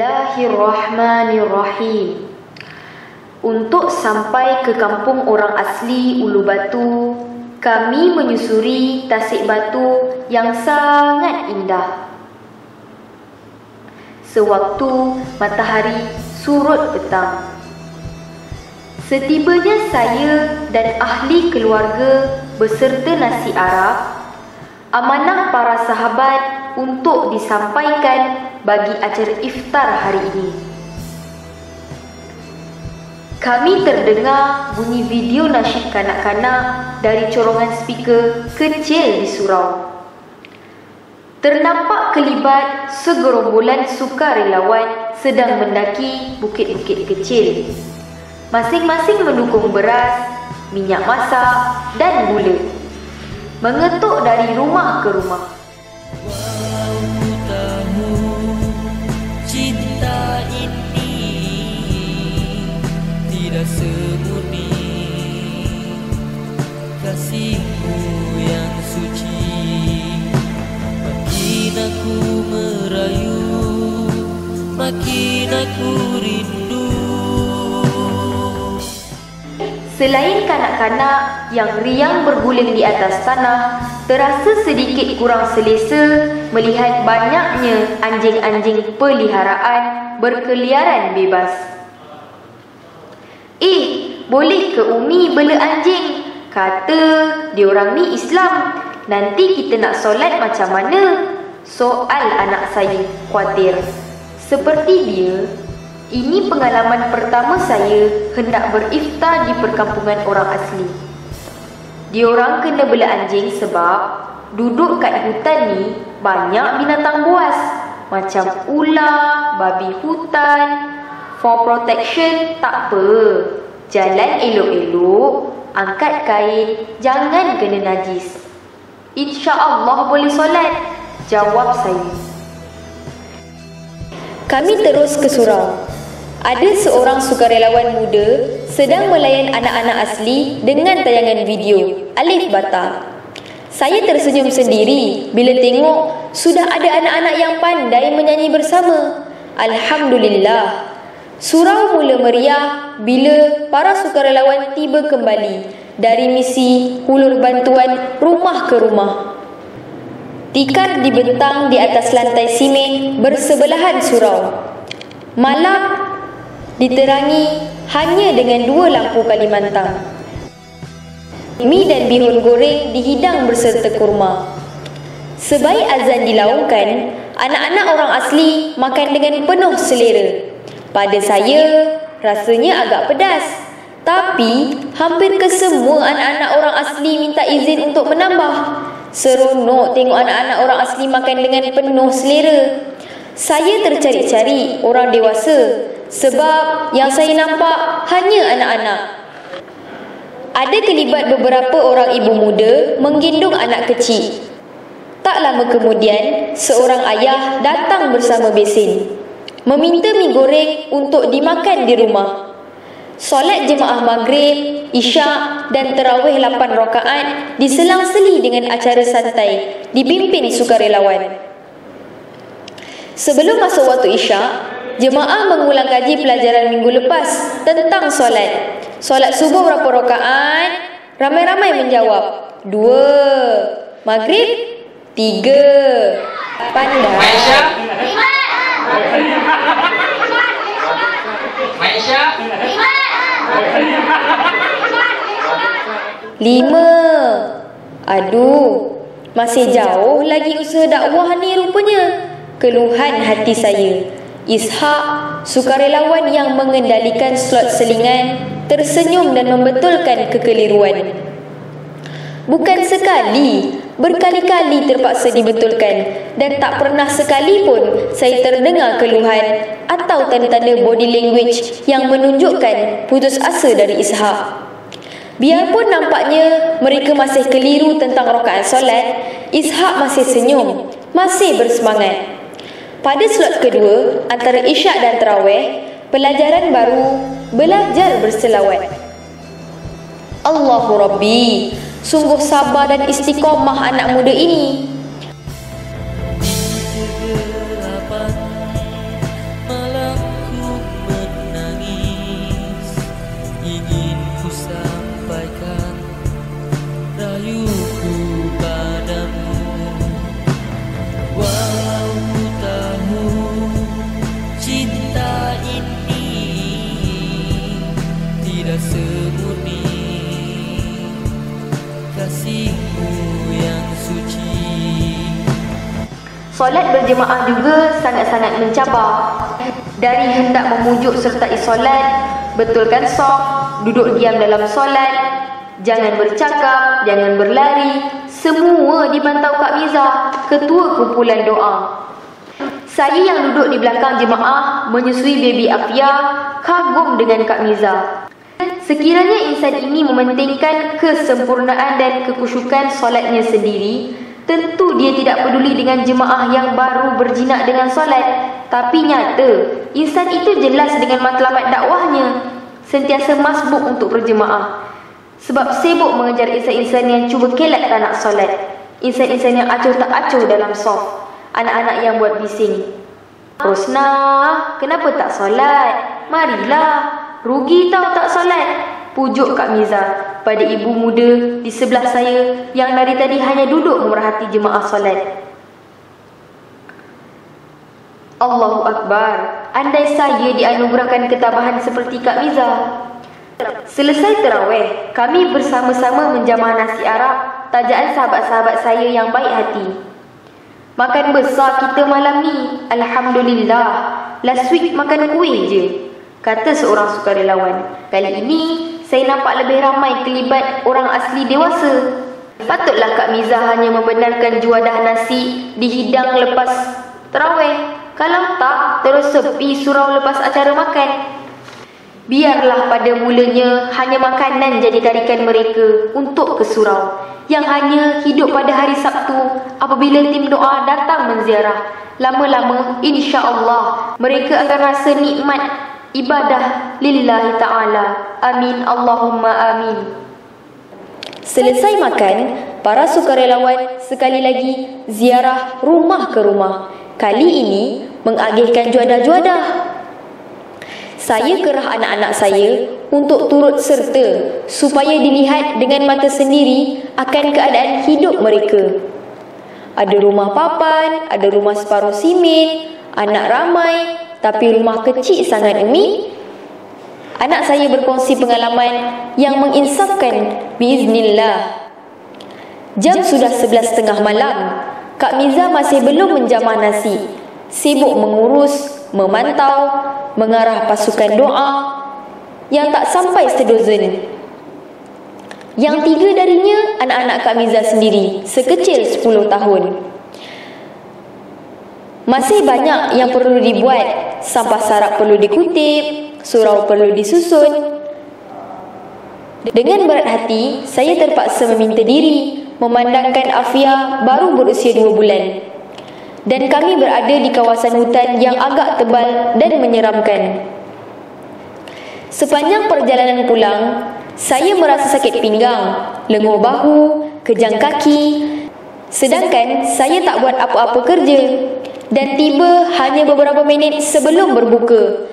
Bismillahirrahmanirrahim. Untuk sampai ke kampung orang asli Ulu Batu, kami menyusuri tasik batu yang sangat indah. Sewaktu matahari surut petang, setibanya saya dan ahli keluarga beserta nasi Arab, amanah para sahabat untuk disampaikan bagi acara iftar hari ini. Kami terdengar bunyi video nasyid kanak-kanak dari corongan speaker kecil di surau. Ternampak kelibat segerombolan sukarelawan sedang mendaki bukit-bukit kecil. Masing-masing mendukung beras, minyak masak dan gula. Mengetuk dari rumah ke rumah. Semurni kasihmu yang suci, makin aku merayu, makin aku rindu. Selain kanak-kanak yang riang berguling di atas tanah, terasa sedikit kurang selesa melihat banyaknya anjing-anjing peliharaan berkeliaran bebas. Boleh ke Umi bela anjing? Kata diorang ni Islam. Nanti kita nak solat macam mana? Soal anak saya khawatir. Seperti dia, ini pengalaman pertama saya hendak beriftar di perkampungan orang asli. Diorang kena bela anjing sebab duduk kat hutan ni banyak binatang buas, macam ular, babi hutan. For protection tak apa, jalan elok-elok, angkat kain, jangan kena najis. InsyaAllah boleh solat, jawab saya. Kami terus ke surau. Ada seorang sukarelawan muda sedang melayan anak-anak asli dengan tayangan video Alif Bata. Saya tersenyum sendiri bila tengok sudah ada anak-anak yang pandai menyanyi bersama. Alhamdulillah. Surau mula meriah bila para sukarelawan tiba kembali dari misi hulur bantuan rumah ke rumah. Tikar dibentang di atas lantai simen bersebelahan surau. Malam diterangi hanya dengan 2 lampu Kalimantan. Mi dan bihun goreng dihidang berserta kurma. Sebaik azan dilaungkan, anak-anak orang asli makan dengan penuh selera. Pada saya, rasanya agak pedas. Tapi, hampir kesemua anak-anak orang asli minta izin untuk menambah. Seronok tengok anak-anak orang asli makan dengan penuh selera. Saya tercari-cari orang dewasa sebab yang saya nampak hanya anak-anak. Ada kelibat beberapa orang ibu muda menggendong anak kecil. Tak lama kemudian, seorang ayah datang bersama besin, meminta mi goreng untuk dimakan di rumah. Solat jemaah maghrib, isyak dan tarawih 8 rakaat diselang-seli dengan acara santai dipimpin sukarelawan. Sebelum masuk waktu isyak, jemaah mengulang kaji pelajaran minggu lepas tentang solat. Solat subuh berapa rakaat? Ramai-ramai menjawab 2. Maghrib 3. Pandai. Aisyah 5. Aduh, masih jauh lagi usaha dakwah ni rupanya. Keluhan hati saya. Ishak, sukarelawan yang mengendalikan slot selingan, tersenyum dan membetulkan kekeliruan. Bukan sekali, berkali-kali terpaksa dibetulkan dan tak pernah sekali pun saya terdengar keluhan atau tanda-tanda body language yang menunjukkan putus asa dari Ishak. Biarpun nampaknya mereka masih keliru tentang rakaat solat, Ishak masih senyum, masih bersemangat. Pada slot kedua, antara isyak dan tarawih, pelajaran baru, belajar berselawat. Allahu Rabbi, sungguh sabar dan istiqomah anak muda ini. Solat berjemaah juga sangat-sangat mencabar. Dari hendak memujuk sertai solat, betulkan saf, duduk diam dalam solat, jangan bercakap, jangan berlari, semua dipantau Kak Miza, ketua kumpulan doa. Saya yang duduk di belakang jemaah menyusui baby Afia kagum dengan Kak Miza. Sekiranya insan ini mementingkan kesempurnaan dan kekusyukan solatnya sendiri, tentu dia tidak peduli dengan jemaah yang baru berjinak dengan solat. Tapi nyata, insan itu jelas dengan matlamat dakwahnya, sentiasa masbuk untuk berjemaah. Sebab sibuk mengejar insan-insan yang cuba kelat tak nak solat, insan-insan yang acuh tak acuh dalam saf, anak-anak yang buat bising. Rosna, kenapa tak solat? Marilah, rugi tau tak solat, pujuk Kak Miza pada ibu muda di sebelah saya yang dari tadi hanya duduk memerhati jemaah solat. Allahu Akbar, andai saya dianugerahkan ketabahan seperti Kak Miza. Selesai terawih, kami bersama-sama menjamah nasi Arab, tajaan sahabat-sahabat saya yang baik hati. Makan besar kita malam ni, Alhamdulillah. Last week makan kuih je, kata seorang sukarelawan. Kali ini saya nampak lebih ramai kelibat orang asli dewasa. Patutlah Kak Miza hanya membenarkan juadah nasi dihidang lepas terawih. Kalau tak, terus sepi surau lepas acara makan. Biarlah pada mulanya hanya makanan jadi tarikan mereka untuk ke surau, yang hanya hidup pada hari Sabtu apabila tim doa datang menziarah. Lama-lama insya-Allah mereka akan rasa nikmat ibadah lillahi ta'ala. Amin Allahumma amin. Selesai makan, para sukarelawan sekali lagi ziarah rumah ke rumah. Kali ini mengagihkan juadah-juadah. Saya kerah anak-anak saya untuk turut serta supaya dilihat dengan mata sendiri akan keadaan hidup mereka. Ada rumah papan, ada rumah separuh simen, anak ramai, tapi rumah kecil sangat Umi. Anak saya berkongsi pengalaman yang menginsafkan biiznillah. Jam sudah 11.30 malam. Kak Miza masih belum menjamah nasi. Sibuk mengurus, memantau, mengarah pasukan doa yang tak sampai sedozen. Yang 3 darinya anak-anak Kak Miza sendiri, sekecil 10 tahun. Masih banyak yang perlu dibuat. Sampah sarap perlu dikutip, surau perlu disusun. Dengan berat hati, saya terpaksa meminta diri memandangkan Afia baru berusia 2 bulan. Dan kami berada di kawasan hutan yang agak tebal dan menyeramkan. Sepanjang perjalanan pulang, saya merasa sakit pinggang, lenguh bahu, kejang kaki. Sedangkan saya tak buat apa-apa kerja. Dan tiba hanya beberapa minit sebelum berbuka.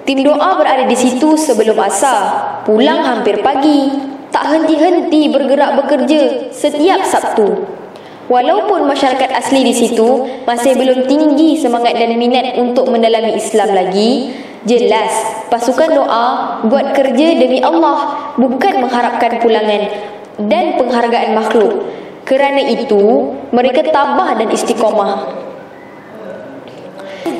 Tim doa berada di situ sebelum asar, pulang hampir pagi. Tak henti-henti bergerak bekerja setiap Sabtu. Walaupun masyarakat asli di situ masih belum tinggi semangat dan minat untuk mendalami Islam lagi, jelas pasukan doa buat kerja demi Allah, bukan mengharapkan pulangan dan penghargaan makhluk. Kerana itu, mereka tabah dan istiqamah.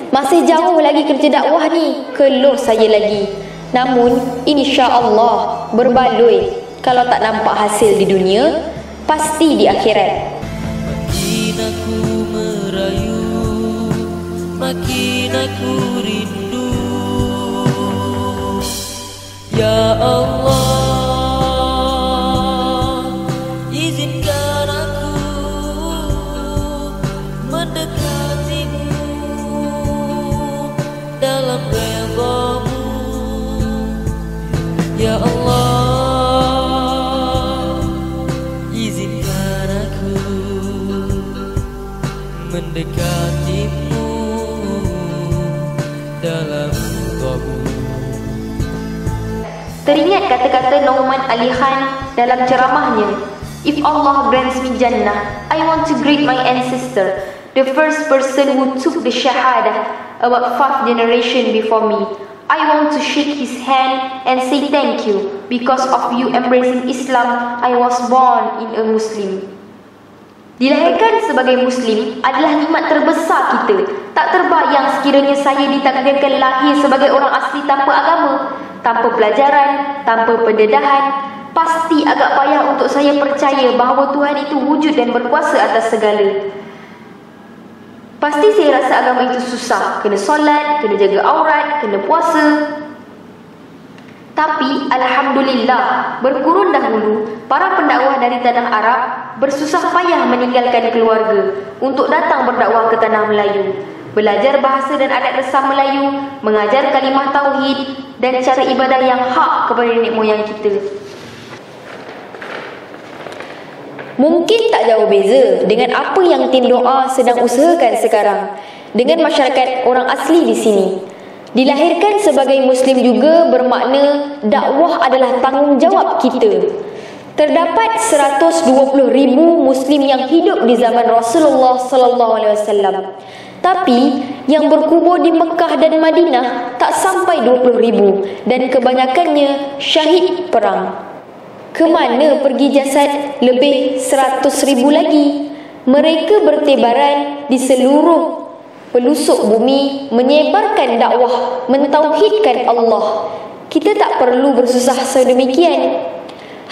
Masih jauh lagi kerja dakwah ni, keluh saya lagi. Namun, insya-Allah berbaloi. Kalau tak nampak hasil di dunia, pasti di akhirat. Makin aku merayu, makin aku rindu. Ya Allah, izinkan aku mendekatimu dalam redha-Mu. Ya Allah, izinkan aku mendekatimu dalam redha-Mu. Teringat kata-kata Nauman Ali Khan dalam ceramahnya, "If Allah grants me Jannah, I want to greet my ancestor, the first person who took the Shahadah, about 5 generations before me. I want to shake his hand and say thank you. Because of you embracing Islam, I was born in a Muslim." Dilahirkan sebagai Muslim adalah nikmat terbesar kita. Tak terbayang sekiranya saya ditakdirkan lahir sebagai orang asli tanpa agama, tanpa pelajaran, tanpa pendedahan. Pasti agak payah untuk saya percaya bahawa Tuhan itu wujud dan berkuasa atas segala. Pasti saya rasa agama itu susah. Kena solat, kena jaga aurat, kena puasa. Tapi Alhamdulillah, berkurun dahulu, para pendakwah dari tanah Arab bersusah payah meninggalkan keluarga untuk datang berdakwah ke tanah Melayu, belajar bahasa dan adat resam Melayu, mengajar kalimah tauhid dan cara ibadah yang hak kepada nenek moyang kita. Mungkin tak jauh beza dengan apa yang tim doa sedang usahakan sekarang dengan masyarakat orang asli di sini. Dilahirkan sebagai Muslim juga bermakna dakwah adalah tanggungjawab kita. Terdapat 120,000 Muslim yang hidup di zaman Rasulullah SAW. Tapi yang berkubur di Mekah dan Madinah tak sampai 20,000 dan kebanyakannya syahid perang. Kemana pergi jasad lebih 100,000 lagi? Mereka bertebaran di seluruh pelosok bumi menyebarkan dakwah, mentauhidkan Allah. Kita tak perlu bersusah sedemikian.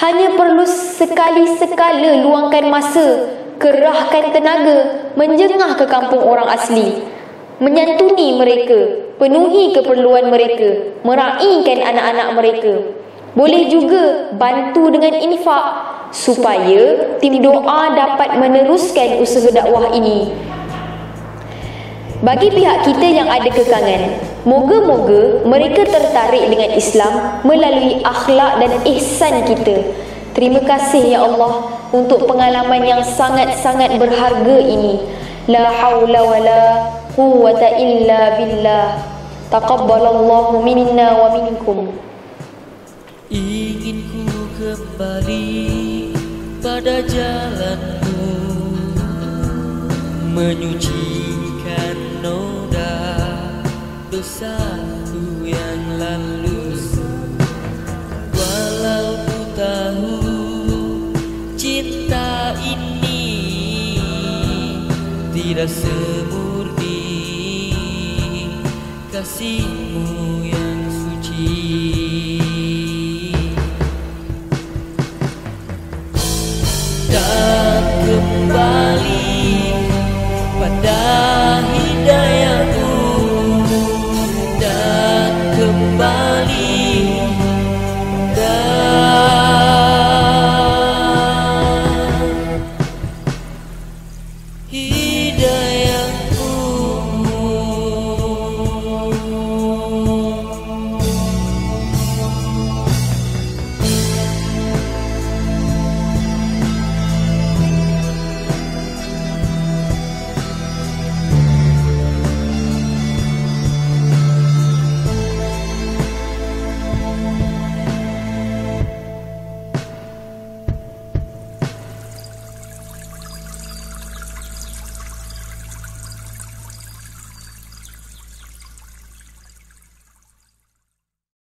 Hanya perlu sekali-sekala luangkan masa, kerahkan tenaga, menjengah ke kampung orang asli, menyantuni mereka, penuhi keperluan mereka, meraihkan anak-anak mereka. Boleh juga bantu dengan infak supaya tim doa dapat meneruskan usaha dakwah ini. Bagi pihak kita yang ada kekangan, moga-moga mereka tertarik dengan Islam melalui akhlak dan ihsan kita. Terima kasih ya Allah untuk pengalaman yang sangat-sangat berharga ini. La haula wa la quwwata illa billah. Taqabbalallahu minna wa minkum. Ingin ku kembali pada jalanmu, menyucikan noda dosaku yang lalu. Walau ku tahu cinta ini tidak semurni kasihmu yang suci.